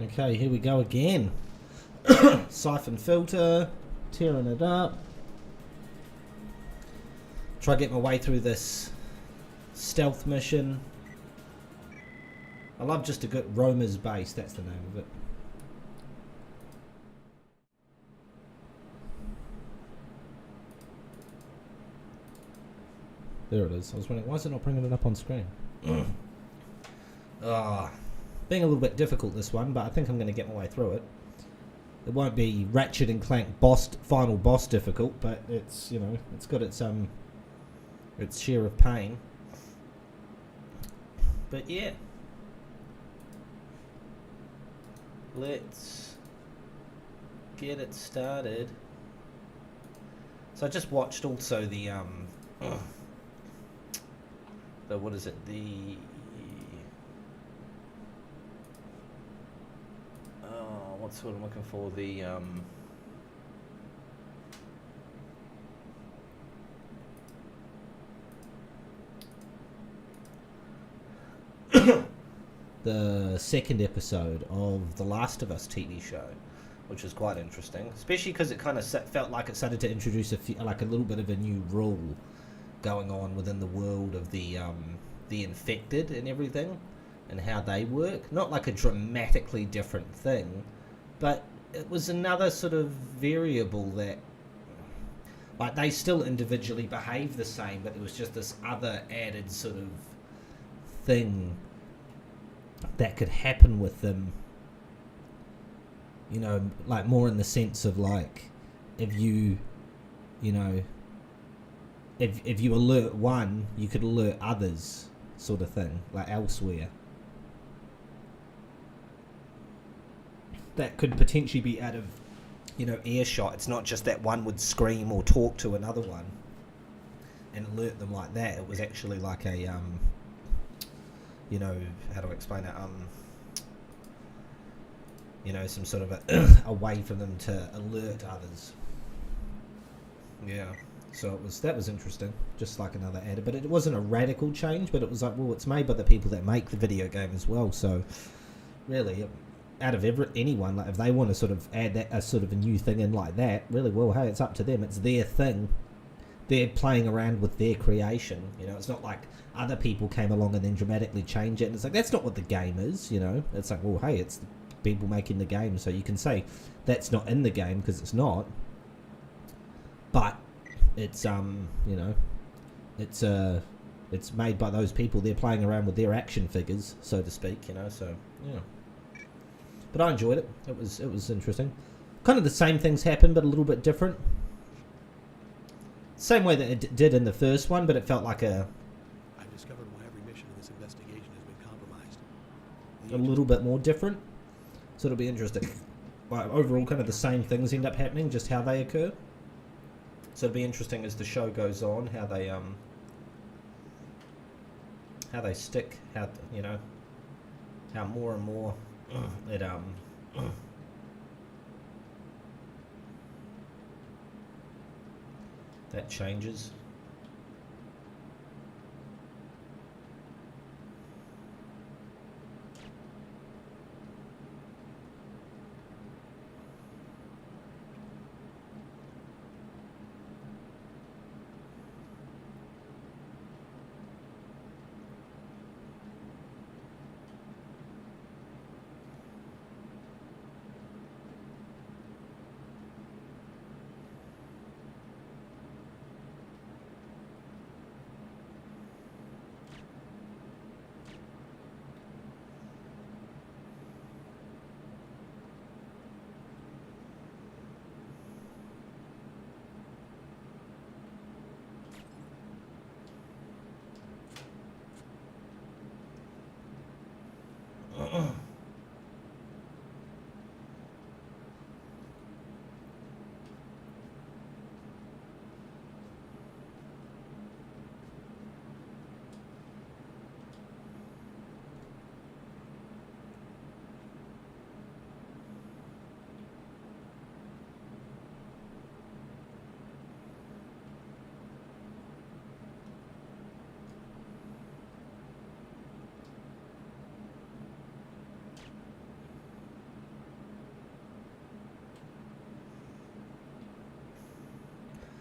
Okay, here we go again. Syphon Filter, tearing it up. Try to get my way through this stealth mission. I love just a good Romer's base, that's the name of it. There it is. I was wondering, why is it not bringing it up on screen? Being a little bit difficult this one, but I think I'm going to get my way through it. It won't be Ratchet and Clank final boss difficult, but it's, you know, it's got its share of pain. But yeah, let's get it started. So I just watched also the what is it, what's what I'm looking for, the second episode of The Last of Us TV show, which was quite interesting, especially because it kind of felt like it started to introduce a little bit of a new rule going on within the world of the infected and everything, and how they work. Not like a dramatically different thing, but it was another sort of variable that, like, they still individually behave the same, but there was just this other added sort of thing that could happen with them, you know, like more in the sense of, like, if you know, if you alert one, you could alert others, sort of thing, like elsewhere. That could potentially be out of, you know, earshot. It's not just that one would scream or talk to another one and alert them like that. It was actually like a, you know, how do I explain it? You know, some sort of a way for them to alert others. Yeah. So that was interesting, just like another added, but it wasn't a radical change, but it was like, well, it's made by the people that make the video game as well, so really, out of anyone, like, if they want to sort of add that, a sort of a new thing in like that, really, well, hey, it's up to them, it's their thing, they're playing around with their creation, you know, it's not like other people came along and then dramatically changed it, and it's like, that's not what the game is, you know, it's like, well, hey, it's the people making the game, so you can say that's not in the game, because it's not, but it's you know, it's made by those people. They're playing around with their action figures, so to speak, you know. So yeah, but I enjoyed it. It was interesting. Kind of the same things happened, but a little bit different. Same way that it did in the first one, but it felt like I've discovered why every mission in this investigation has been compromised. A little bit more different. So it'll be interesting. Like, overall, kind of the same things end up happening, just how they occur. So it'll be interesting as the show goes on, how they stick, how, you know, how more and more it that changes.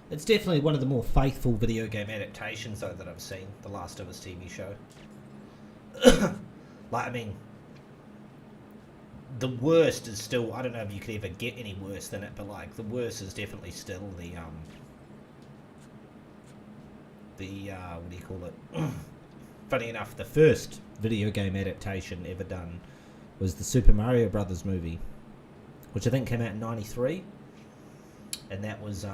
It's definitely one of the more faithful video game adaptations, though, that I've seen. The Last of Us TV show. Like, I mean, the worst is still, I don't know if you could ever get any worse than it, but like the worst is definitely still the what do you call it? Funny enough, the first video game adaptation ever done was the Super Mario Brothers movie, which I think came out in '93, and that was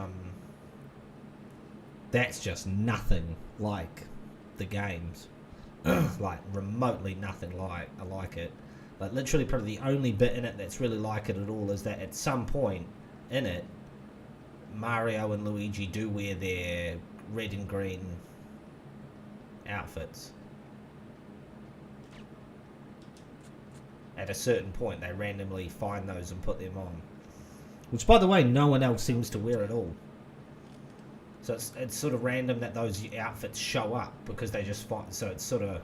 that's just nothing like the games. Like remotely nothing like it. Like literally probably the only bit in it that's really like it at all is that at some point in it, Mario and Luigi do wear their red and green outfits. At a certain point they randomly find those and put them on. Which, by the way, no one else seems to wear at all. So it's sort of random that those outfits show up because they just find. So it's sort of.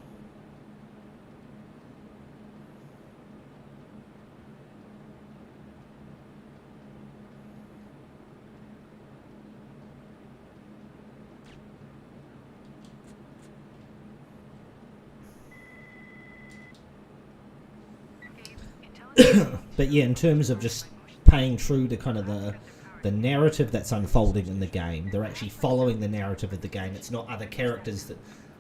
But yeah, in terms of just paying true to kind of the narrative that's unfolding in the game, they're actually following the narrative of the game. It's not other characters that,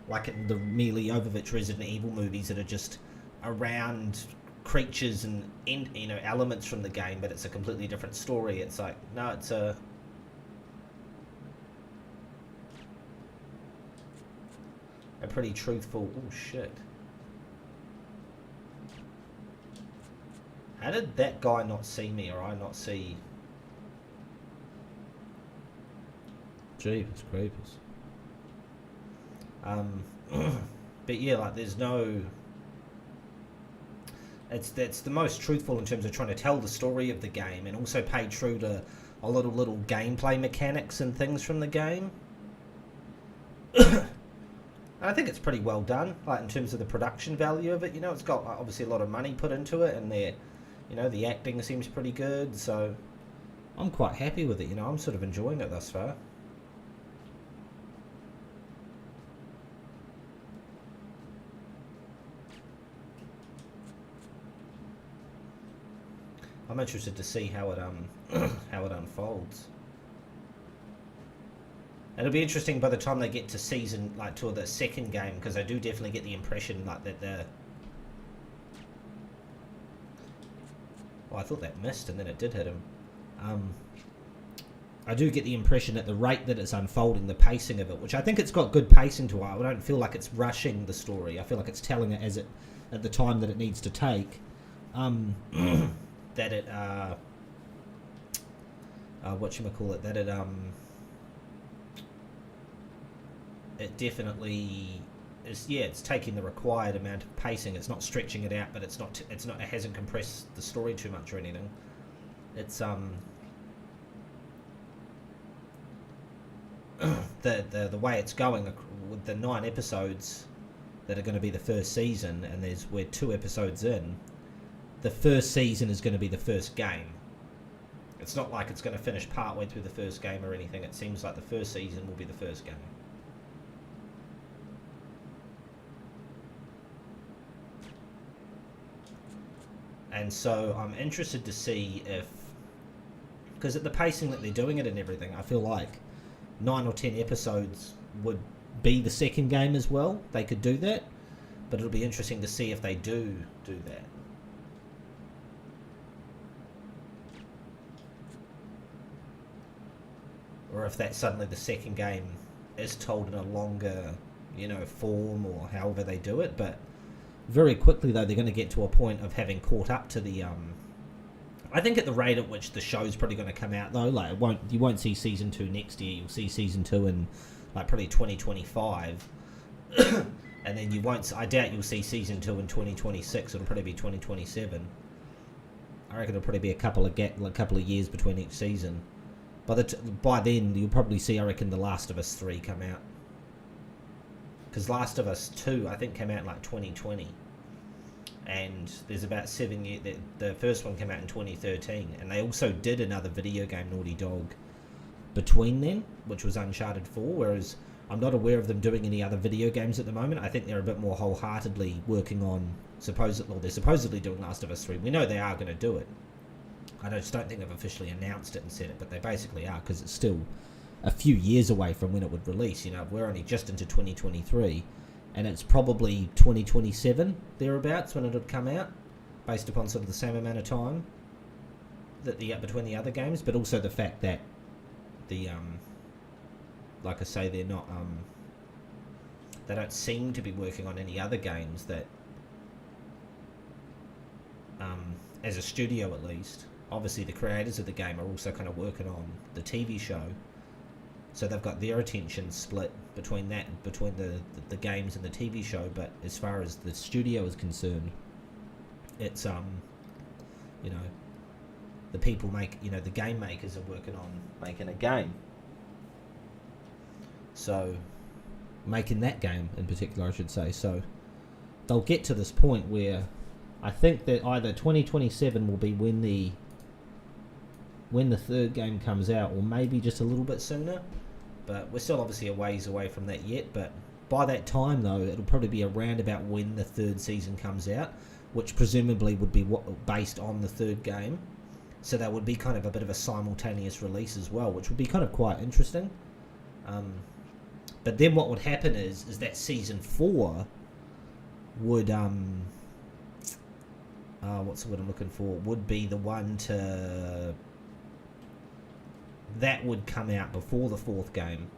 like in the merely Overwatch Resident Evil movies, that are just around creatures and you know elements from the game, but it's a completely different story. It's like, no, it's a pretty truthful. Oh shit. How did that guy not see me, or I not see? Jeepers creepers. But yeah, like there's no. That's the most truthful in terms of trying to tell the story of the game, and also pay true to a little gameplay mechanics and things from the game. I think it's pretty well done, like in terms of the production value of it. You know, it's got obviously a lot of money put into it, and you know, the acting seems pretty good, so I'm quite happy with it. You know, I'm sort of enjoying it thus far. I'm interested to see how it how it unfolds. It'll be interesting by the time they get to season, like to the second game, because I do definitely get the impression like that the. Oh, I thought that missed, and then it did hit him. I do get the impression that the rate that it's unfolding, the pacing of it, which I think it's got good pacing to it. I don't feel like it's rushing the story. I feel like it's telling it as it at the time that it needs to take. That it whatchamacallit, that it definitely is. Yeah, it's taking the required amount of pacing. It's not stretching it out, but it hasn't compressed the story too much or anything. It's the way it's going with the 9 episodes that are going to be the first season, and we're 2 episodes in. The first season is going to be the first game. It's not like it's going to finish partway through the first game or anything. It seems like the first season will be the first game. And so I'm interested to see if, because at the pacing that they're doing it and everything, I feel like 9 or 10 episodes would be the second game as well. They could do that, but it'll be interesting to see if they do that. Or if that suddenly the second game is told in a longer, you know, form, or however they do it. But very quickly, though, they're going to get to a point of having caught up to the. I think at the rate at which the show's probably going to come out, though, like you won't see season 2 next year. You'll see season 2 in like probably 2025, and then you won't. I doubt you'll see season 2 in 2026. It'll probably be 2027. I reckon it'll probably be a couple of years between each season. By then, you'll probably see, I reckon, The Last of Us 3 come out. Because Last of Us 2, I think, came out in like 2020. And there's about 7 years. The first one came out in 2013. And they also did another video game, Naughty Dog, between then, which was Uncharted 4, whereas I'm not aware of them doing any other video games at the moment. I think they're a bit more wholeheartedly working on, they're supposedly doing Last of Us 3. We know they are going to do it. I just don't think they've officially announced it and said it, but they basically are, because it's still a few years away from when it would release. You know, we're only just into 2023, and it's probably 2027, thereabouts, when it would come out, based upon sort of the same amount of time that between the other games, but also the fact that the like I say, they're not they don't seem to be working on any other games that as a studio at least. Obviously the creators of the game are also kind of working on the TV show, so they've got their attention split between the games and the TV show. But as far as the studio is concerned, it's you know, the people the game makers are working on making a game. So, making that game in particular, I should say. So, they'll get to this point where I think that either 2027 will be when the third game comes out, or maybe just a little bit sooner. But we're still obviously a ways away from that yet. But by that time, though, it'll probably be around about when the third season comes out, which presumably would be based on the third game. So that would be kind of a bit of a simultaneous release as well, which would be kind of quite interesting. But then what would happen is that season 4 would what's the word I'm looking for? Would be the one that would come out before the fourth game.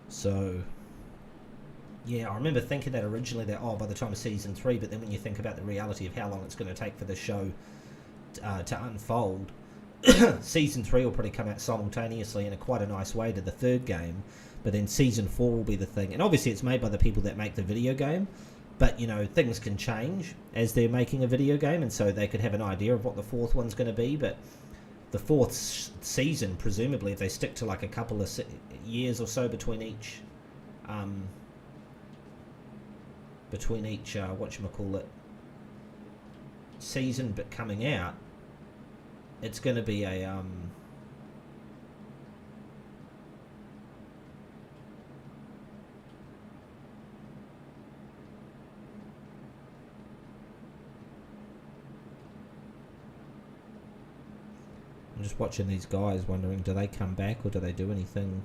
So, yeah, I remember thinking that originally, that, by the time of season 3, but then when you think about the reality of how long it's going to take for the show to unfold, season 3 will probably come out simultaneously in quite a nice way to the third game, but then season 4 will be the thing. And obviously it's made by the people that make the video game, but, you know, things can change as they're making a video game, and so they could have an idea of what the fourth one's going to be, but the fourth season, presumably, if they stick to like a couple of years or so between each whatchamacallit, season but coming out, it's going to be a I'm just watching these guys wondering, do they come back or do they do anything?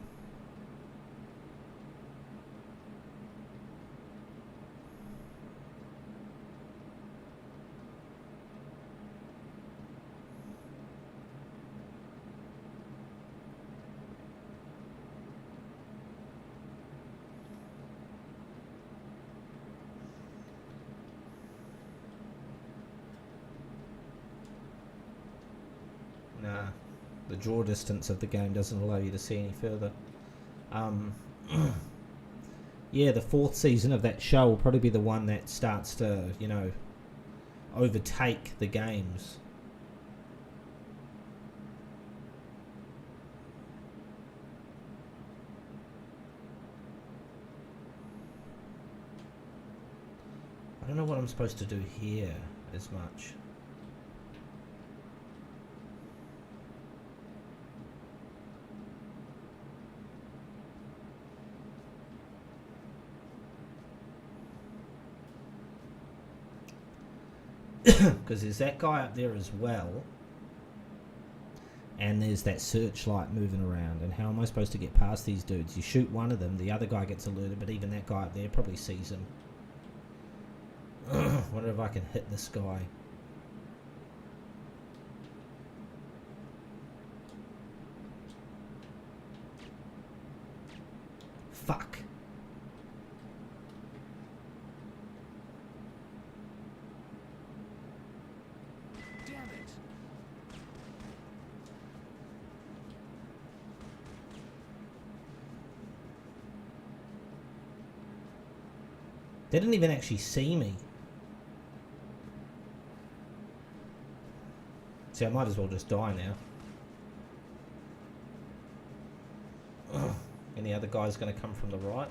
Nah, the draw distance of the game doesn't allow you to see any further. Yeah, the fourth season of that show will probably be the one that starts to, you know, overtake the games. I don't know what I'm supposed to do here as much. Because there's that guy up there as well, and there's that searchlight moving around, and how am I supposed to get past these dudes? You shoot one of them, the other guy gets alerted, but even that guy up there probably sees him. Wonder if I can hit this guy. Fuck. They didn't even actually see me. See, I might as well just die now. Any other guys going to come from the right?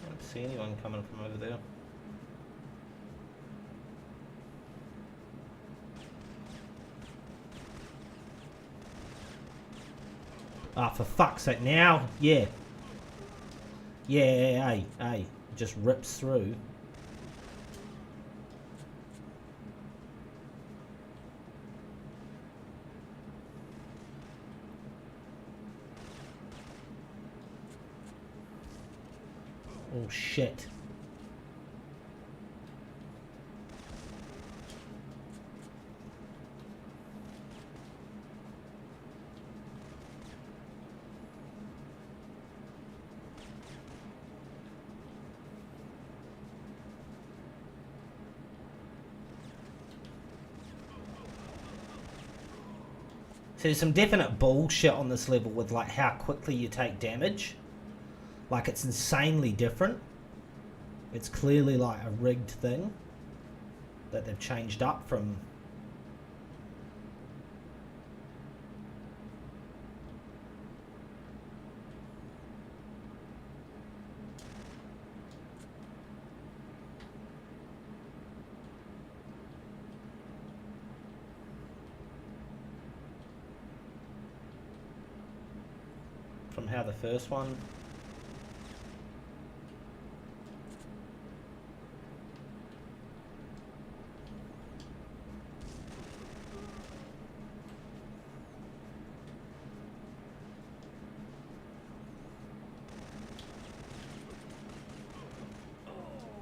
I don't see anyone coming from over there. Ah, for fuck's sake, now? Yeah. Yeah, hey. Just rips through. Oh, shit. So there's some definite bullshit on this level with like how quickly you take damage. Like it's insanely different. It's clearly like a rigged thing that they've changed up from. From how the first one.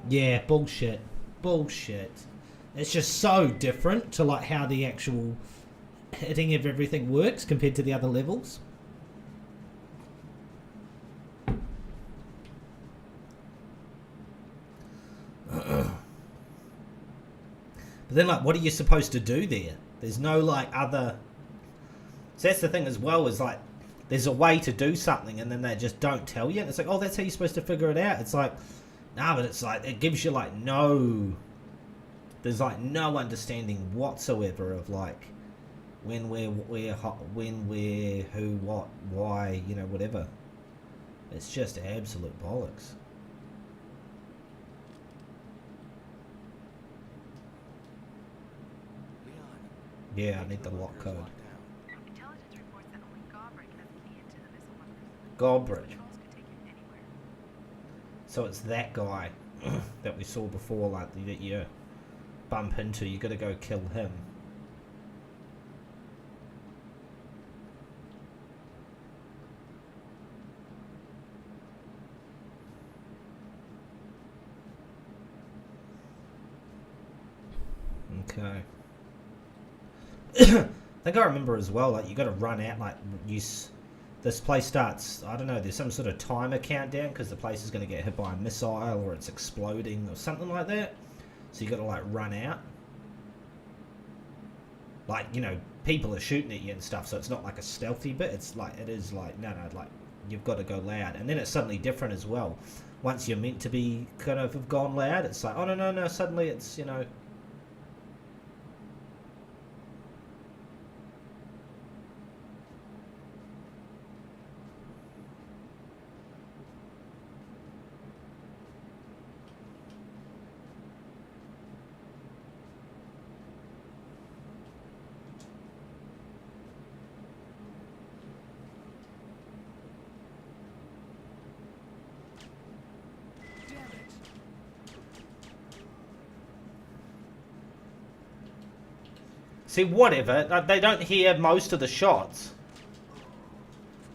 Yeah, bullshit. Bullshit. It's just so different to like how the actual hitting of everything works compared to the other levels. But then, like, what are you supposed to do there? There's no, like, other... So that's the thing as well, is, like, there's a way to do something, and then they just don't tell you. And it's like, oh, that's how you're supposed to figure it out. It's like, nah, but it's like, it gives you, like, no... There's, like, no understanding whatsoever of, like, when, where, who, what, why, you know, whatever. It's just absolute bollocks. Yeah, I need the lock code. Intelligence reports that only Gobrick has a key into the missile bunkers. Gobrick. Controls could take him anywhere. So it's that guy that we saw before, like, that you bump into. You got to go kill him. Okay. I think I remember as well, like, you got to run out, like, this place starts, I don't know, there's some sort of timer countdown because the place is going to get hit by a missile or it's exploding or something like that. So you got to, like, run out. Like, you know, people are shooting at you and stuff, so it's not like a stealthy bit. It's like, it is like, no, like, you've got to go loud. And then it's suddenly different as well. Once you're meant to be kind of have gone loud, it's like, oh, no, suddenly it's, you know... See, whatever. They don't hear most of the shots.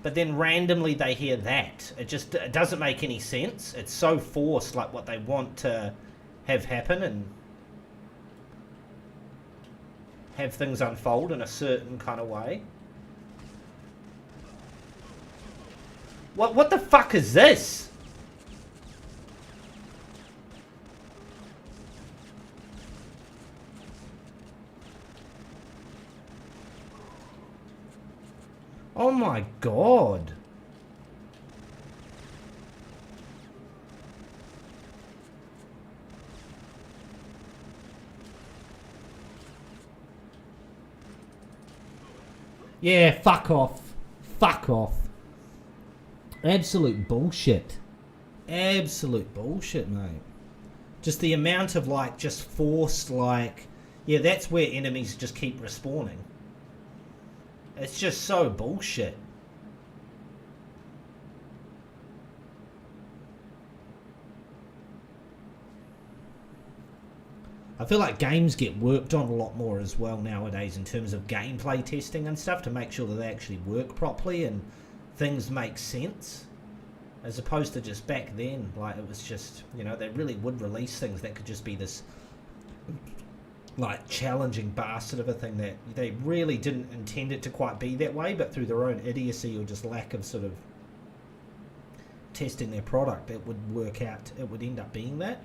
But then randomly they hear that. It doesn't make any sense. It's so forced, like what they want to have happen and have things unfold in a certain kind of way. What the fuck is this? Oh my god. Yeah, fuck off. Fuck off. Absolute bullshit. Absolute bullshit, mate. Just the amount of, like, just forced, like... Yeah, that's where enemies just keep respawning. It's just so bullshit. I feel like games get worked on a lot more as well nowadays in terms of gameplay testing and stuff to make sure that they actually work properly and things make sense. As opposed to just back then, like, it was just, you know, they really would release things that could just be this, like, challenging bastard of a thing that they really didn't intend it to quite be that way, but through their own idiocy or just lack of sort of testing their product, it would work out, it would end up being that.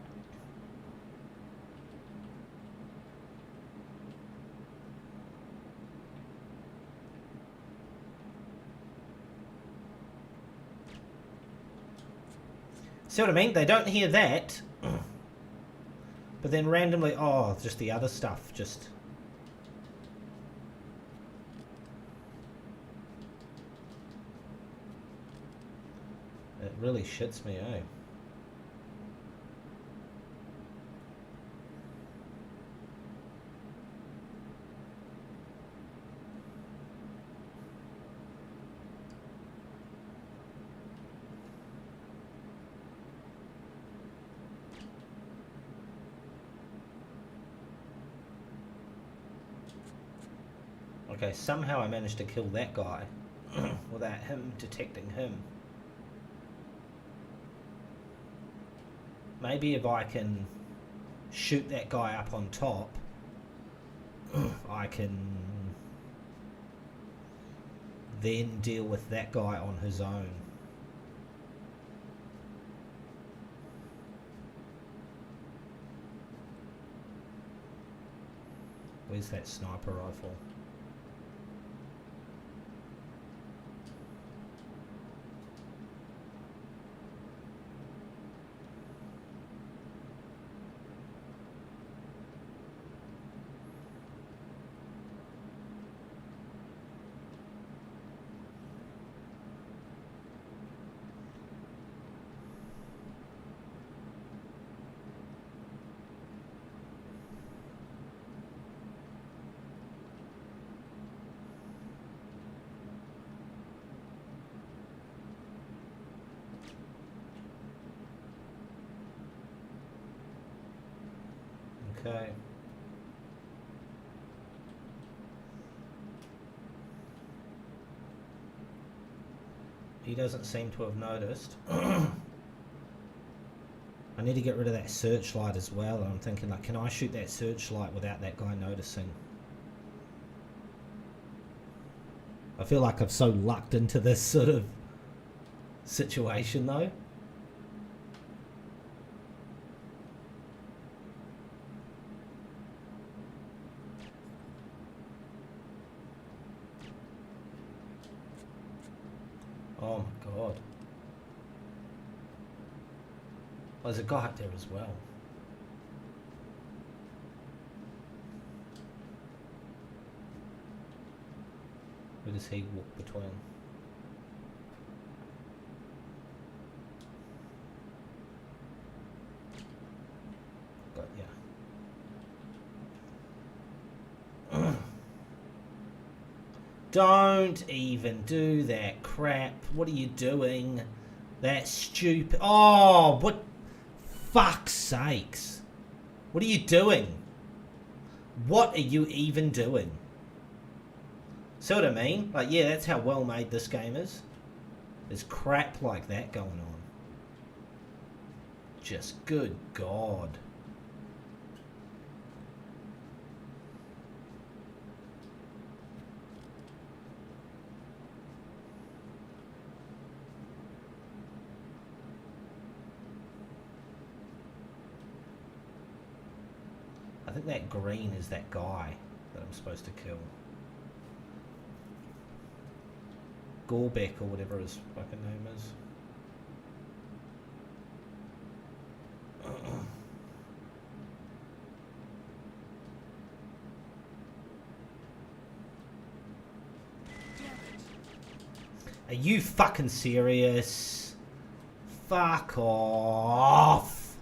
See what I mean? They don't hear that, but then randomly, oh, just the other stuff, just... It really shits me, eh? Okay, somehow I managed to kill that guy without him detecting him. Maybe if I can shoot that guy up on top, I can then deal with that guy on his own. Where's that sniper rifle? Okay. He doesn't seem to have noticed. I need to get rid of that searchlight as well. And I'm thinking, like, can I shoot that searchlight without that guy noticing? I feel like I've so lucked into this sort of situation, though. Oh my god. Oh, there's a guy up there as well. Where does he walk between? Got ya. Don't even do that crap. What are you doing? That's stupid. Oh, what? Fuck's sakes. What are you doing? What are you even doing? See what I mean? Like, yeah, that's how well made this game is. There's crap like that going on. Just good God. I think that green is that guy that I'm supposed to kill. Gorbeck or whatever his fucking name is. Are you fucking serious? Fuck off.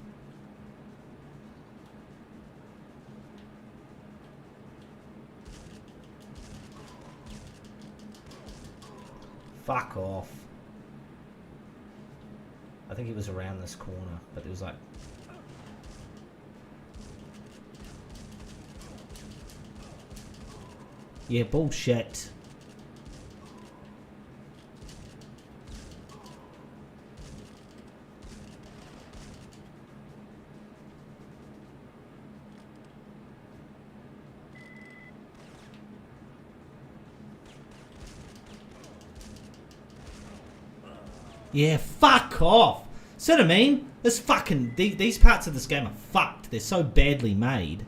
Fuck off. I think he was around this corner, but there was like... Yeah, bullshit. Yeah, fuck off. See what I mean? This fucking... These parts of this game are fucked. They're so badly made.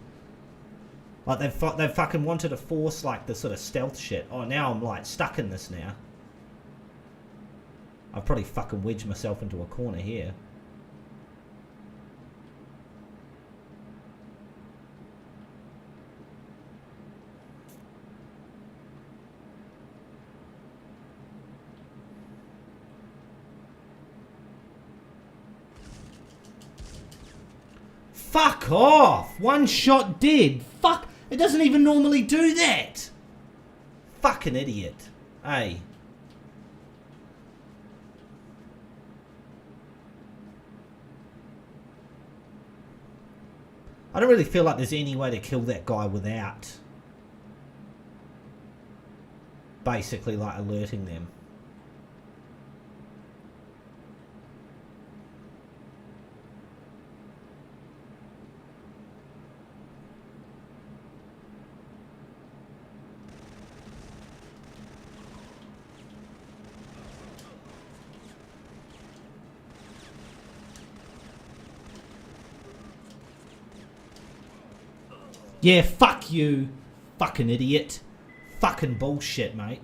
Like, they've fucking wanted to force, like, the sort of stealth shit. Oh, now I'm, like, stuck in this now. I've probably fucking wedged myself into a corner here. Fuck off! One shot dead. Fuck! It doesn't even normally do that. Fucking idiot. Hey. I don't really feel like there's any way to kill that guy without basically like alerting them. Yeah, fuck you, fucking idiot. Fucking bullshit, mate.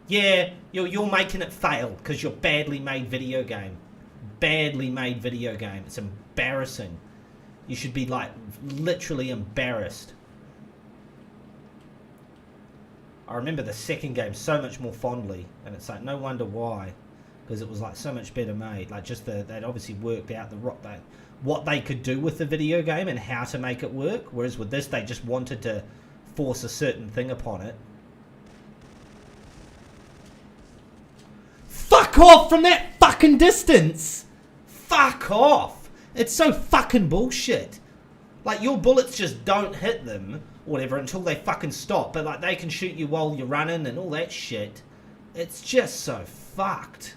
Yeah, you're making it fail because you're badly made video game. Badly made video game. It's embarrassing. You should be, like, literally embarrassed. I remember the second game so much more fondly, and it's like, no wonder why. Because it was, like, so much better made. Like, just they'd obviously worked out what they could do with the video game and how to make it work. Whereas with this, they just wanted to force a certain thing upon it. Fuck off from that fucking distance! Fuck off! It's so fucking bullshit. Like, your bullets just don't hit them, or whatever, until they fucking stop. But, like, they can shoot you while you're running and all that shit. It's just so fucked.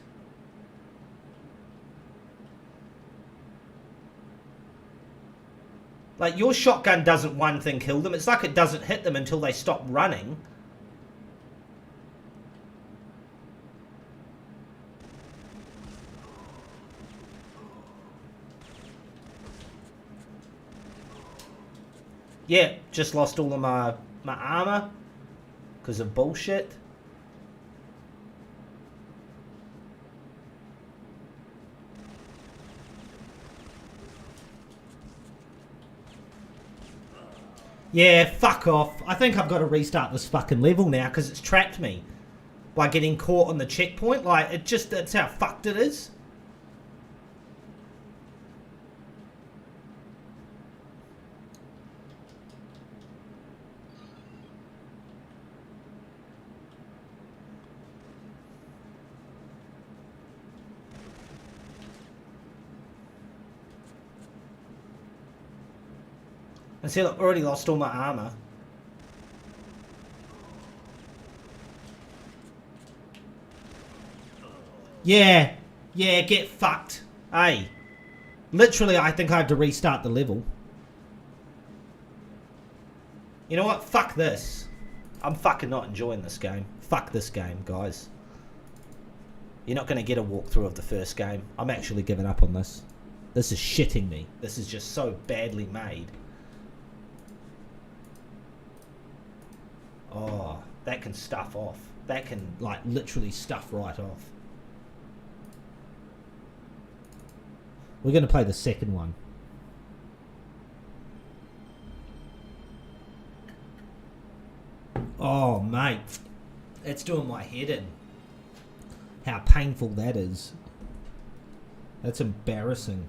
Like, your shotgun doesn't one thing kill them. It's like it doesn't hit them until they stop running. Yeah, just lost all of my armor because of bullshit. Yeah, fuck off. I think I've got to restart this fucking level now because it's trapped me by getting caught on the checkpoint. Like, that's how fucked it is. And see, I've already lost all my armor. Yeah, get fucked. Hey, literally, I think I have to restart the level. You know what? Fuck this. I'm fucking not enjoying this game. Fuck this game, guys. You're not going to get a walkthrough of the first game. I'm actually giving up on this. This is shitting me. This is just so badly made. Oh, that can stuff off. that can like literally stuff right off. We're going to play the second one. Oh, mate. It's doing my head in. How painful that is. That's embarrassing.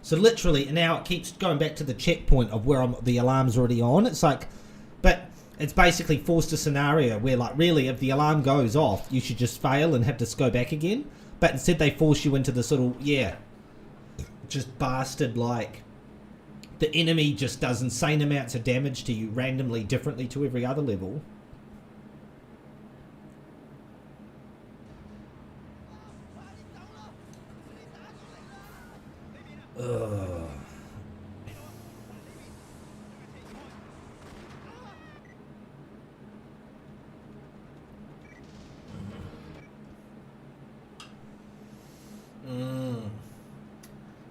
So literally, now it keeps going back to the checkpoint of where the alarm's already on. It's like, but it's basically forced a scenario where, like, really, if the alarm goes off, you should just fail and have to go back again. But instead they force you into the sort of, just bastard, like, the enemy just does insane amounts of damage to you randomly, differently to every other level. Ugh.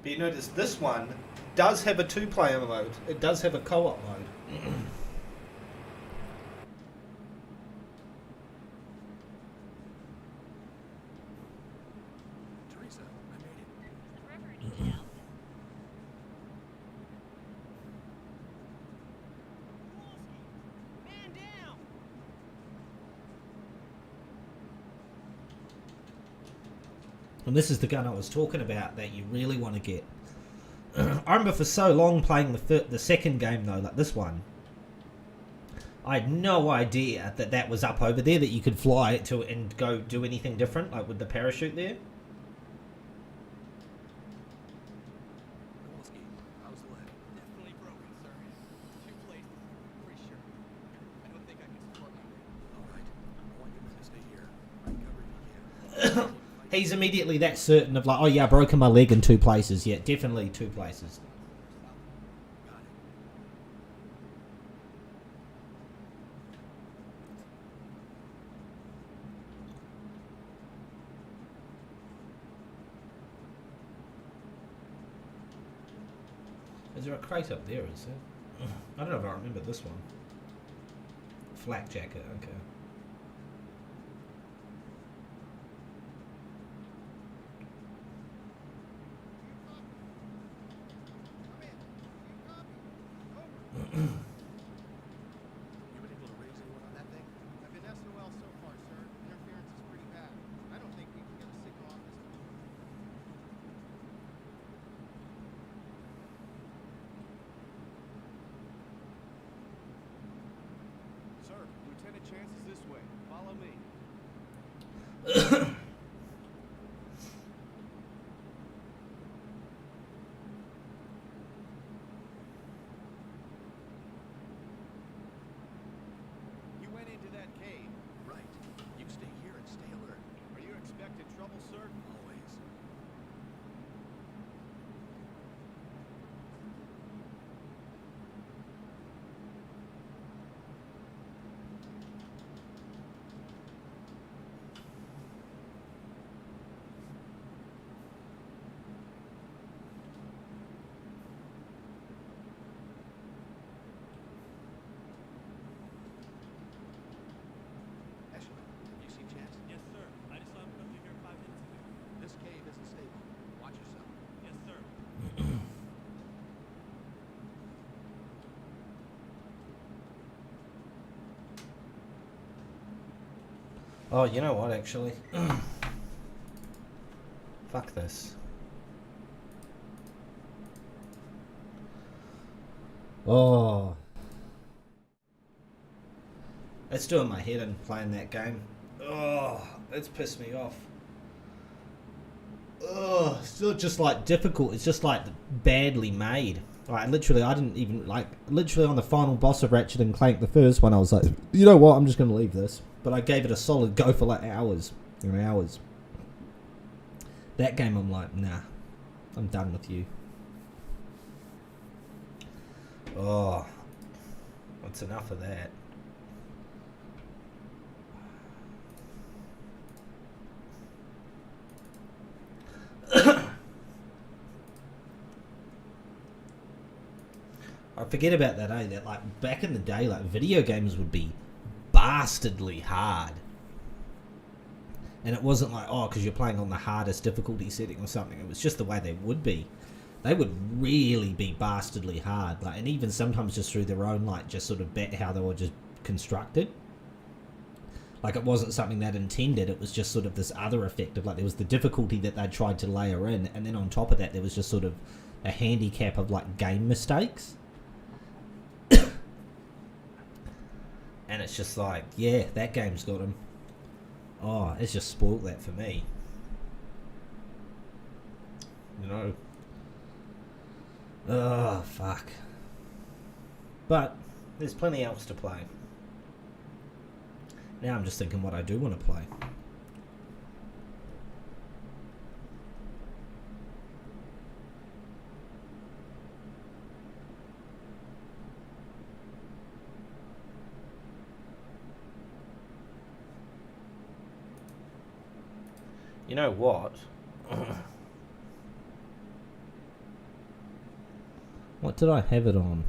But you notice this one does have a two-player mode. It does have a co-op mode. Teresa, I made it. The river detail. Man down! And this is the gun I was talking about that you really want to get. I remember for so long playing the second game though, like this one. I had no idea that that was up over there, that you could fly it to and go do anything different, like with the parachute there. Kowalski, how's the leg? Definitely broken, sir. 2 places, pretty sure. I don't think I can support my weight. All right, I want you men to stay here. I'm covered if you can. He's immediately that certain of like, oh yeah, I broken my leg in 2 places. Yeah, definitely 2 places. Got it. Is there a crate up there, is there? I don't know if I remember this one. Flak jacket, okay. You been able to raise anyone on that thing? I've been SOL so far, sir. Interference is pretty bad. I don't think we can get a signal off this time. Sir, Lieutenant Chance is this way. Follow me. You went into that cave. Right. You stay here and stay alert. Are you expecting trouble, sir? Always. Ashley, you seen Chance? Yes, sir. I just saw him come through here 5 minutes ago. This cave isn't stable. Watch yourself. Yes, sir. Oh, you know what, actually? Fuck this. Oh. It's doing my head in playing that game. Oh, it's pissed me off. Oh, it's not just like difficult, it's just like badly made. Like literally, I didn't even like, literally on the final boss of Ratchet and Clank, the first one, I was like, you know what, I'm just going to leave this. But I gave it a solid go for like hours and hours. That game, I'm like, nah, I'm done with you. Oh, what's enough of that? I forget about that, eh? That like back in the day, like video games would be bastardly hard. And it wasn't like, oh, because you're playing on the hardest difficulty setting or something. It was just the way they would be. They would really be bastardly hard. Like, and even sometimes just through their own, like, just sort of how they were just constructed. Like, it wasn't something that intended. It was just sort of this other effect of, like, there was the difficulty that they tried to layer in. And then on top of that, there was just sort of a handicap of, like, game mistakes. And it's just like, yeah, that game's got him. Oh, it's just spoiled that for me. You know. Oh, fuck. But there's plenty else to play. Now I'm just thinking what I do want to play. You know what? What did I have it on?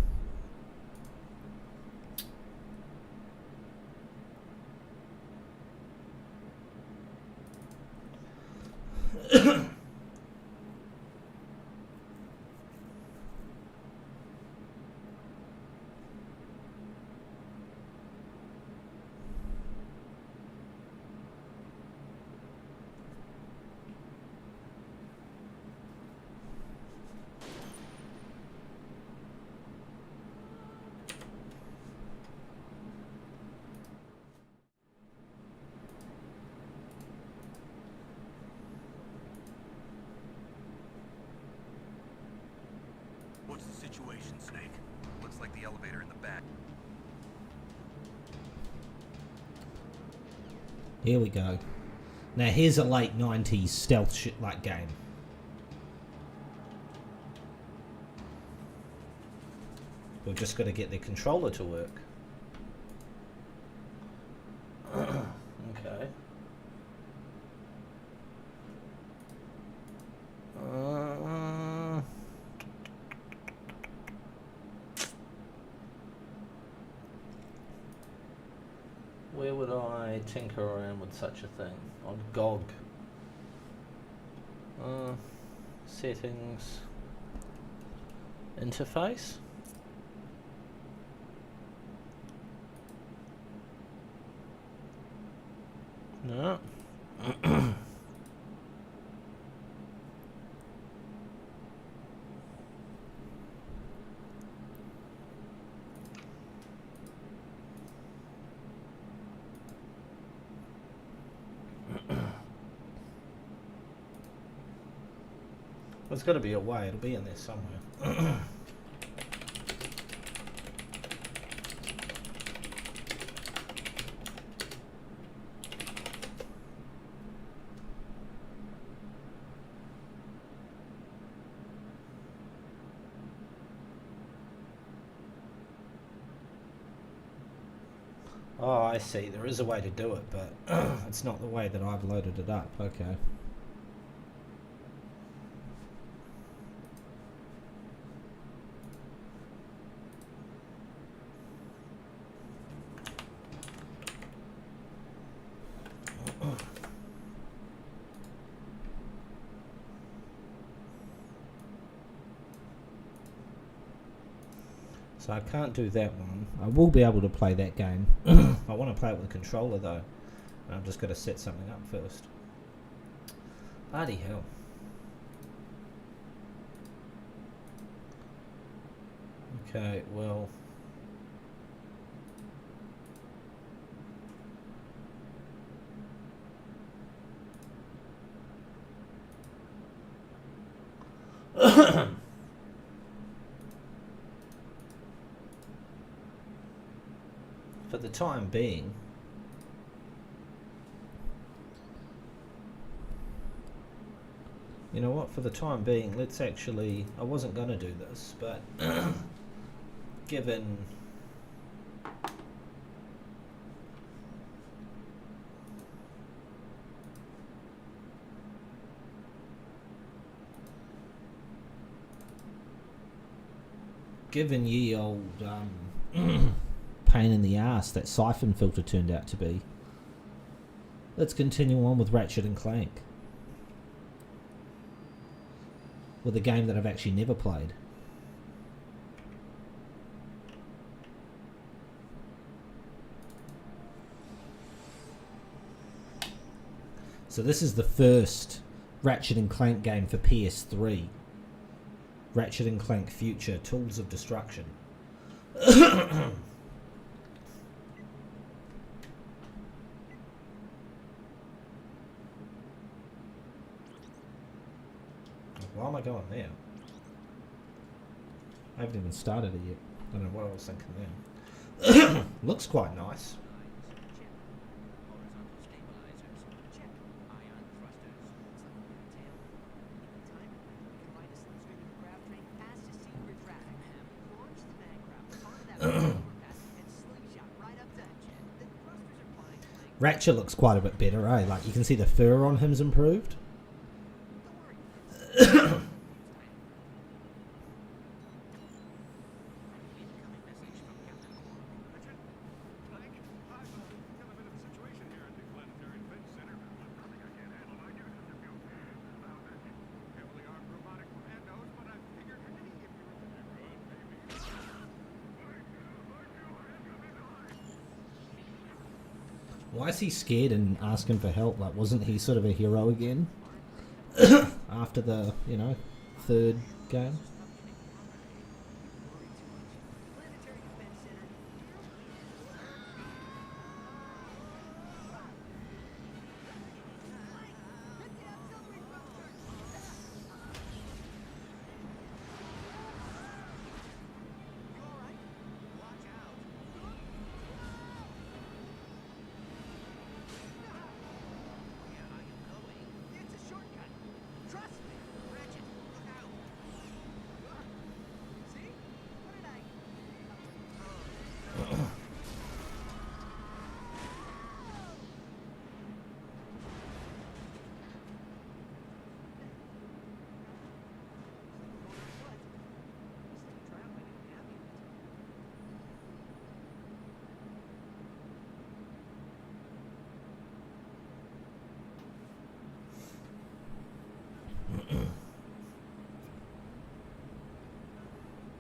What's the situation, Snake? Looks like the elevator in the back. Here we go. Now here's a late 90s stealth shit like game. We've just got to get the controller to work. Okay. Where would I tinker around with such a thing? On GOG. Settings. Interface. No. There's got to be a way. It'll be in there somewhere. Oh, I see. There is a way to do it, but it's not the way that I've loaded it up. Okay. So I can't do that one. I will be able to play that game. I want to play it with a controller though. And I've just got to set something up first. Bloody hell. Okay, well. For the time being, you know what, for the time being, let's actually, I wasn't going to do this, but given ye old pain in the ass that Syphon Filter turned out to be. Let's continue on with Ratchet and Clank. With a game that I've actually never played. So this is the first Ratchet and Clank game for PS3. Ratchet and Clank Future, Tools of Destruction. Why am I going there? I haven't even started it yet. I don't know what I was thinking there. Looks quite nice. Ratchet looks quite a bit better, eh? Like, you can see the fur on him's improved. Why is he scared and asking for help? Like, wasn't he sort of a hero again? After the, you know, third game?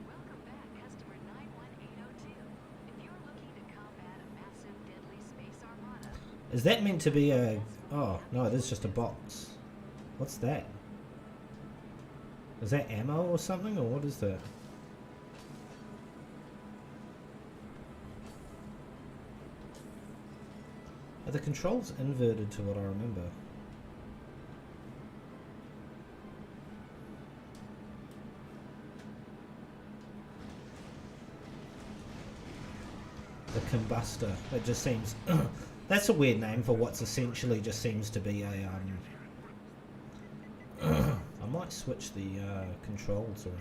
Welcome back, customer 91802. If you're looking to combat a massive, deadly space armada, Is that meant to be a... Oh, no, it is just a box. What's that? Is that ammo or something, or what is that? Are the controls inverted to what I remember? The combustor. It just seems... That's a weird name for what's essentially just seems to be a... I might switch the controls around.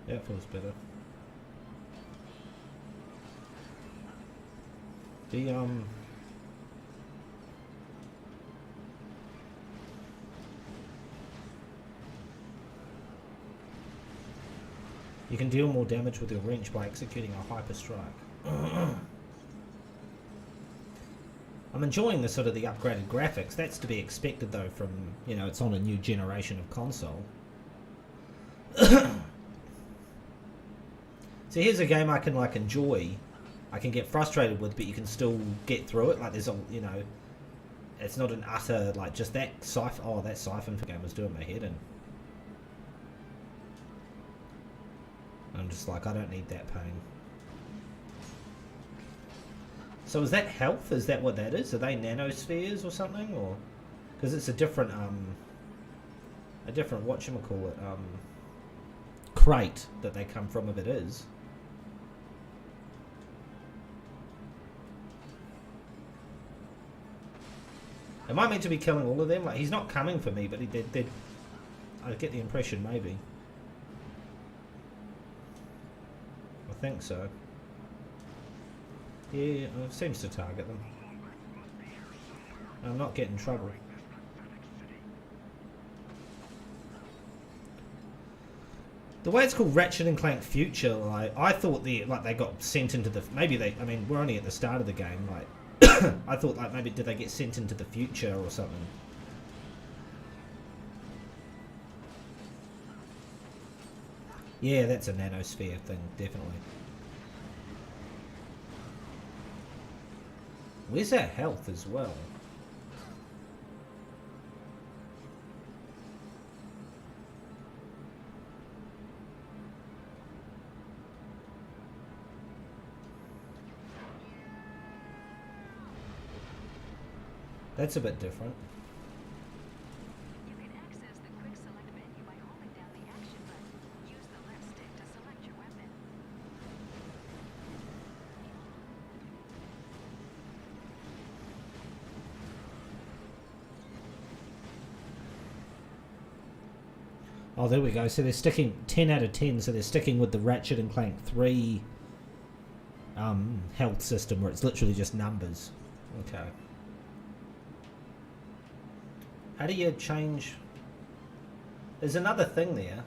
That feels better. The you can deal more damage with your wrench by executing a hyper strike. I'm enjoying the sort of the upgraded graphics. That's to be expected though from, you know, it's on a new generation of console. So here's a game I can like enjoy, I can get frustrated with, but you can still get through it. Like there's a, you know, it's not an utter like just that Syphon. Oh, that Syphon game was doing my head in. I'm just like, I don't need that pain. So is that health? Is that what that is? Are they nanospheres or something, or because it's a different whatchamacallit crate that they come from if it is. Am I meant to be killing all of them? Like, he's not coming for me, but I get the impression maybe. think so. Yeah, it seems to target them. I'm not getting in trouble. The way it's called Ratchet and Clank Future, like I thought they got sent into the I mean we're only at the start of the game, like I thought like maybe did they get sent into the future or something. Yeah, that's a nanosphere thing, definitely. Where's our health as well? That's a bit different. You can access the quick select menu by holding down the action button. Use the left stick to select your weapon. Oh, there we go. So they're sticking 10 out of 10. So they're sticking with the Ratchet and Clank 3 health system where it's literally just numbers. Okay. How do you change? There's another thing there.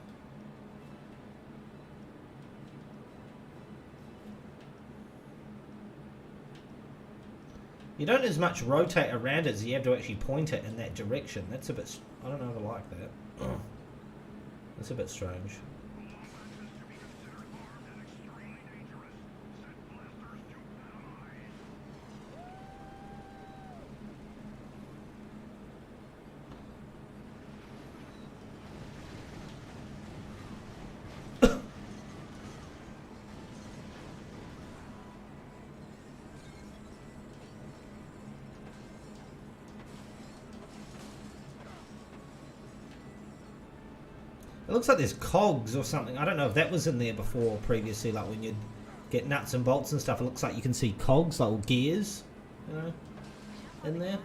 You don't as much rotate around it as you have to actually point it in that direction. That's a bit... I don't know if I like that. That's a bit strange. It looks like there's cogs or something. I don't know if that was in there before or previously, like when you'd get nuts and bolts and stuff. It looks like you can see cogs, like gears, you know, in there.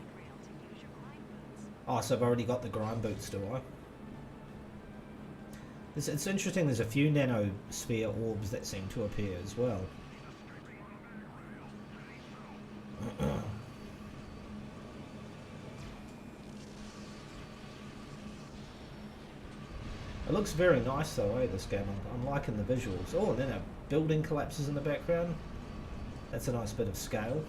Oh, so I've already got the grind boots, do I? It's interesting, there's a few nanosphere orbs that seem to appear as well. It looks very nice though, this game. I'm liking the visuals. Oh, and then a building collapses in the background. That's a nice bit of scale.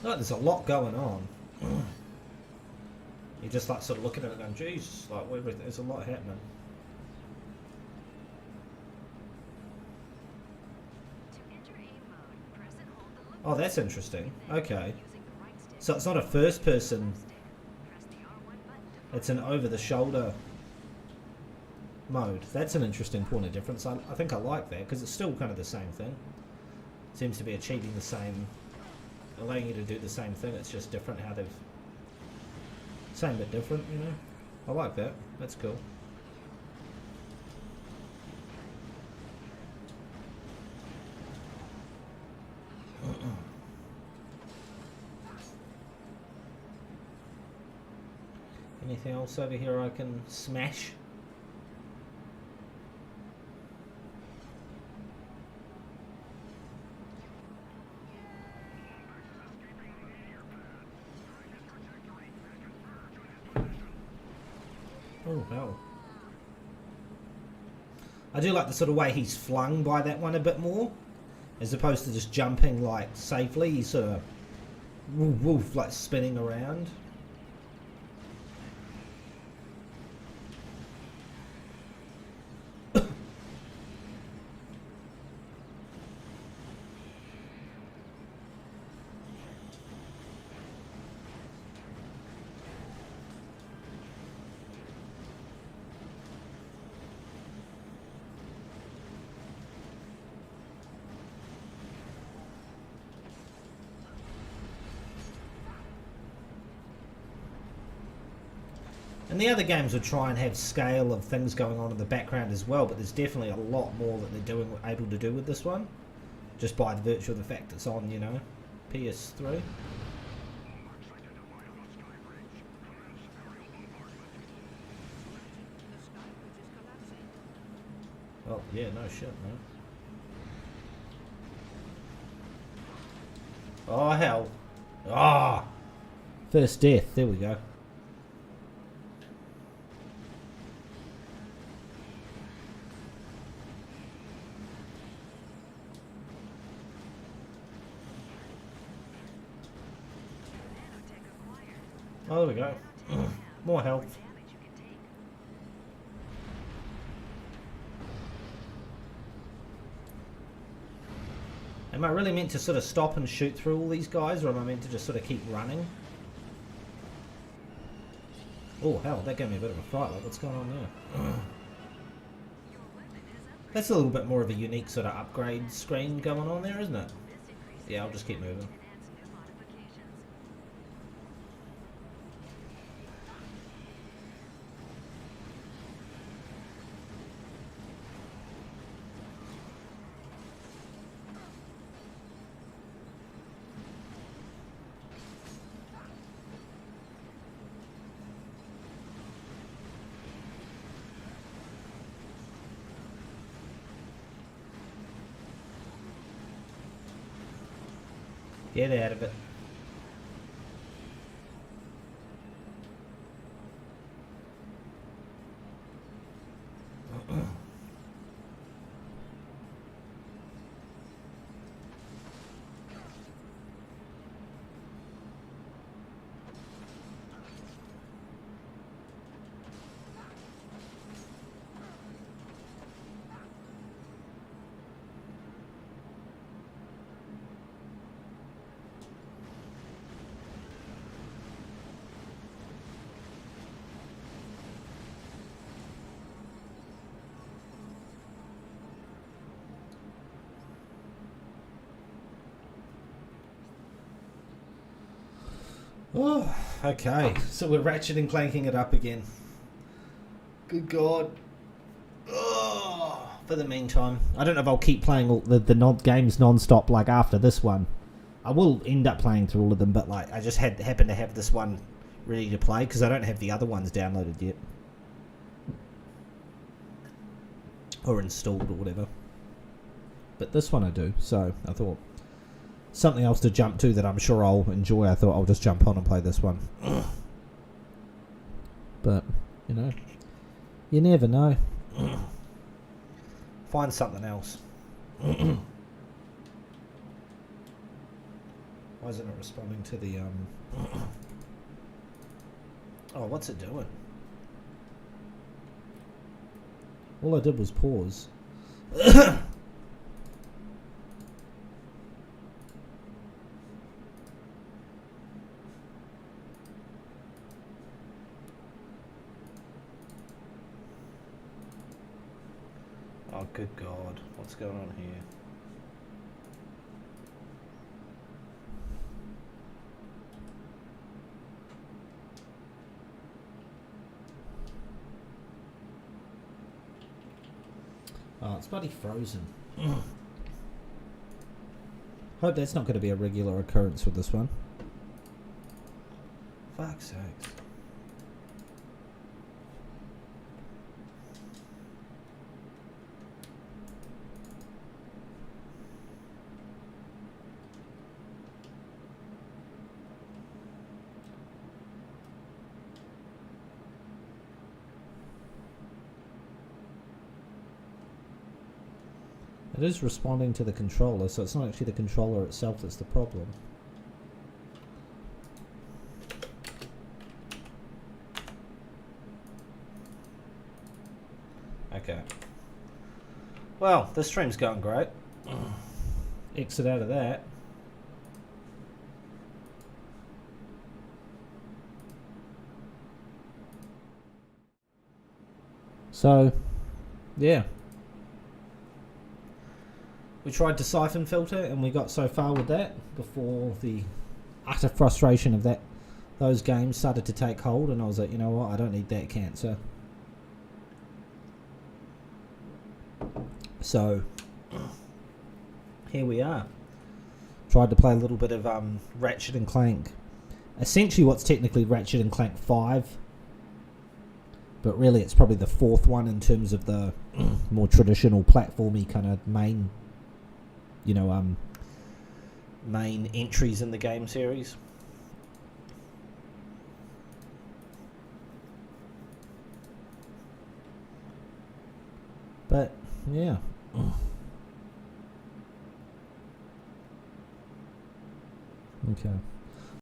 Oh, there's a lot going on. You're just like sort of looking at it going, Jesus, like there's a lot happening. To enter aim mode, press and hold the look Oh, that's interesting. Okay. using the right stick. So it's not a first person, Press the R1 button to it's an over the shoulder mode. That's an interesting point of difference. I think I like that because it's still kind of the same thing. Seems to be achieving the same, allowing you to do the same thing. It's just different how they've, same but different, you know. I like that. That's cool. Anything else over here I can smash? Oh hell. I do like the sort of way he's flung by that one a bit more, as opposed to just jumping like safely. He's sort of woof, woof, like spinning around. And the other games would try and have scale of things going on in the background as well, but there's definitely a lot more that they're able to do with this one, just by the virtue of the fact it's on, you know, PS3. Oh yeah, no shit, man. Oh hell! Ah, first death. There we go. Oh, there we go. More health. Damage you can take. Am I really meant to sort of stop and shoot through all these guys, or am I meant to just sort of keep running? Oh hell, that gave me a bit of a fright. Like, what's going on there? Your weapon is upgraded. That's a little bit more of a unique sort of upgrade screen going on there, isn't it? This increases Yeah, I'll just keep moving. and adds new modifications. Get out of it. Oh, okay. So we're Ratchet and Clanking it up again. Good God. Oh, for the meantime, I don't know if I'll keep playing all the games non-stop like after this one. I will end up playing through all of them, but like I just happen to have this one ready to play because I don't have the other ones downloaded yet. Or installed or whatever. But this one I do, so I thought something else to jump to that I'm sure I'll enjoy. I thought I'll just jump on and play this one. But, you know, you never know. Find something else. Why isn't it responding to the Oh, what's it doing? All I did was pause. Oh, good God. What's going on here? Oh, it's bloody frozen. Hope that's not going to be a regular occurrence with this one. Fuck's sakes. It is responding to the controller, so it's not actually the controller itself that's the problem. Okay. Well, this stream's going great. Exit out of that. So, yeah. We tried to Syphon Filter and we got so far with that before the utter frustration of that those games started to take hold, and I was like, you know what, I don't need that cancer. So here we are. Tried to play a little bit of Ratchet and Clank. Essentially what's technically Ratchet and Clank 5, but really it's probably the fourth one in terms of the more traditional platformy kind of main, you know, main entries in the game series. But yeah. Okay.